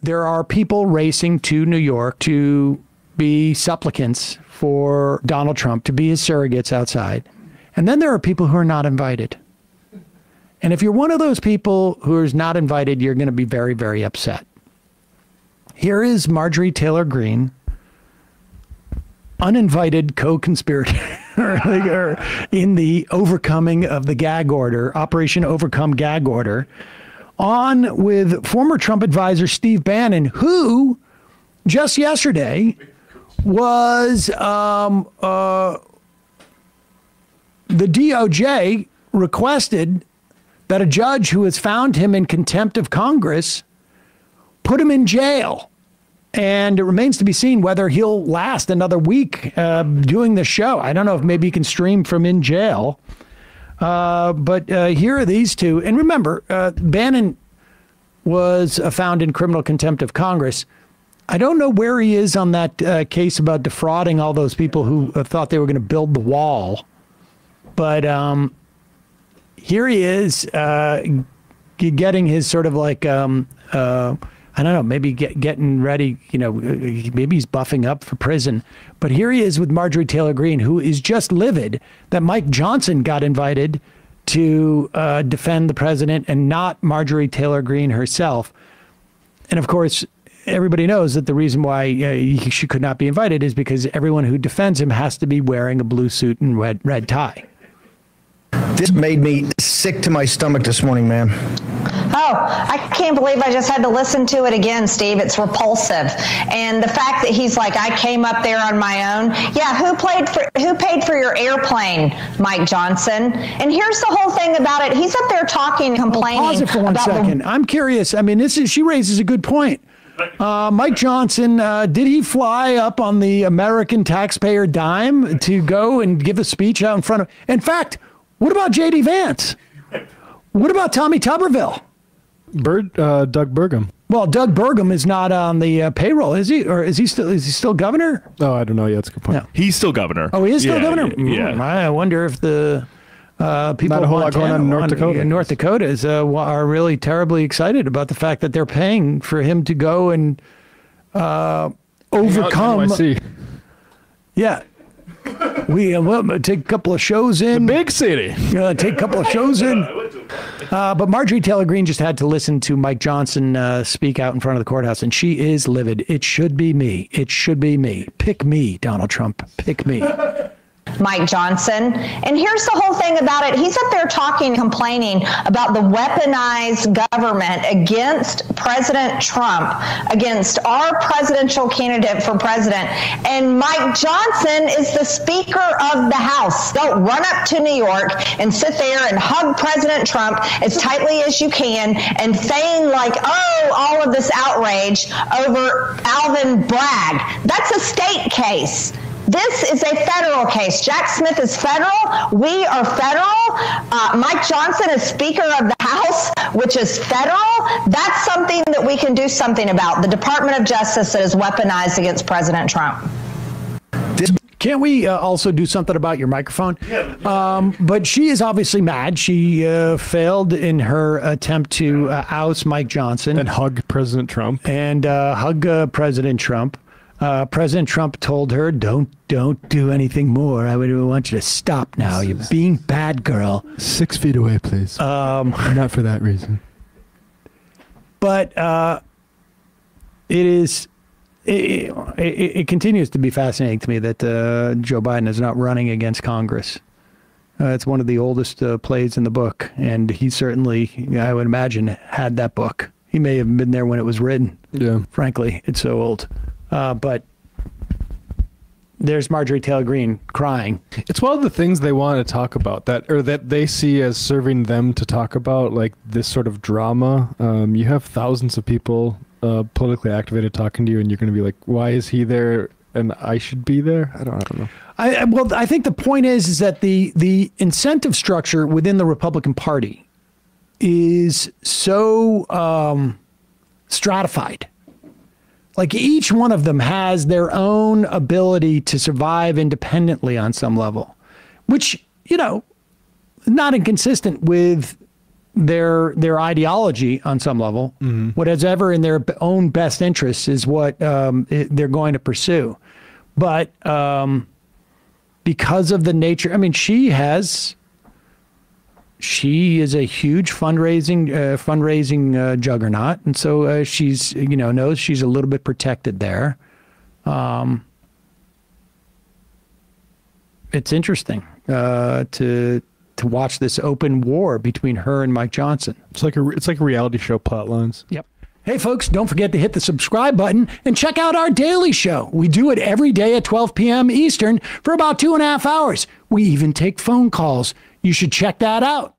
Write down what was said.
there are people racing to New York to be supplicants for Donald Trump, to be his surrogates outside. And then there are people who are not invited. And if you're one of those people who is not invited, you're going to be very, very upset. Here is Marjorie Taylor Greene, uninvited co-conspirator in the overcoming of the gag order, Operation Overcome Gag Order, on with former Trump advisor Steve Bannon, who just yesterday was the DOJ requested that a judge who has found him in contempt of Congress put him in jail. And it remains to be seen whether he'll last another week doing the show. I don't know if maybe he can stream from in jail. But here are these two. And remember, Bannon was found in criminal contempt of Congress. I don't know where he is on that case about defrauding all those people who thought they were going to build the wall. But here he is getting his sort of like, I don't know, maybe getting ready, you know, maybe he's buffing up for prison. But here he is with Marjorie Taylor Greene, who is just livid that Mike Johnson got invited to defend the president and not Marjorie Taylor Greene herself. And of course, everybody knows that the reason why she could not be invited is because everyone who defends him has to be wearing a blue suit and red tie. This made me sick to my stomach this morning, man. Oh, I can't believe I just had to listen to it again, Steve. It's repulsive. And the fact that he's like, I came up there on my own. Yeah, who paid for your airplane, Mike Johnson? And here's the whole thing about it. He's up there talking, complaining. Pause it for one second. I'm curious. I mean, she raises a good point. Mike Johnson, did he fly up on the American taxpayer dime to go and give a speech out in front of? In fact, what about J.D. Vance? What about Tommy Tuberville? Doug Burgum. Well, Doug Burgum is not on the payroll, is he? Or is he still governor? Oh, I don't know yet. That's a good point. No. He's still governor. Oh, he is still governor? Yeah. I wonder if the people not a whole lot going on in North Dakota. North Dakota are really terribly excited about the fact that they're paying for him to go and overcome. Yeah. We take a couple of shows in. The big city. Take a couple of shows in. But Marjorie Taylor Greene just had to listen to Mike Johnson speak out in front of the courthouse, and she is livid. It should be me. It should be me. Pick me, Donald Trump. Pick me. Mike Johnson. And here's the whole thing about it. He's up there talking, complaining about the weaponized government against President Trump, against our presidential candidate for president. And Mike Johnson is the Speaker of the House. Don't run up to New York and sit there and hug President Trump as tightly as you can and feign like, oh, all of this outrage over Alvin Bragg. That's a state case. This is a federal case. Jack Smith is federal. We are federal. Mike Johnson is Speaker of the House, which is federal. That's something that we can do something about. The Department of Justice that is weaponized against President Trump. Can't we also do something about your microphone? But she is obviously mad. She failed in her attempt to oust Mike Johnson. And hug President Trump. And hug President Trump. President Trump told her, don't do anything more. I want you to stop now. You're being bad, girl. 6 feet away, please. Not for that reason. But it continues to be fascinating to me that Joe Biden is not running against Congress. It's one of the oldest plays in the book. And he certainly, I would imagine, had that book. He may have been there when it was written. Yeah. Frankly, it's so old. But there's Marjorie Taylor Greene crying. It's one of the things they want to talk about, that they see as serving them to talk about, like this sort of drama. You have thousands of people politically activated talking to you, and you're going to be like, why is he there and I should be there? I don't know. Well, I think the point is that the incentive structure within the Republican Party is so stratified. Like each one of them has their own ability to survive independently on some level, which, not inconsistent with their ideology on some level. Whatever in their own best interests is what they're going to pursue. But because of the nature, I mean, she is a huge fundraising juggernaut, and so she's knows she's a little bit protected there. It's interesting to watch this open war between her and Mike Johnson. It's like a reality show plot lines. Yep. Hey, folks, don't forget to hit the subscribe button and check out our daily show. We do it every day at 12 p.m. Eastern for about 2.5 hours. We even take phone calls. You should check that out.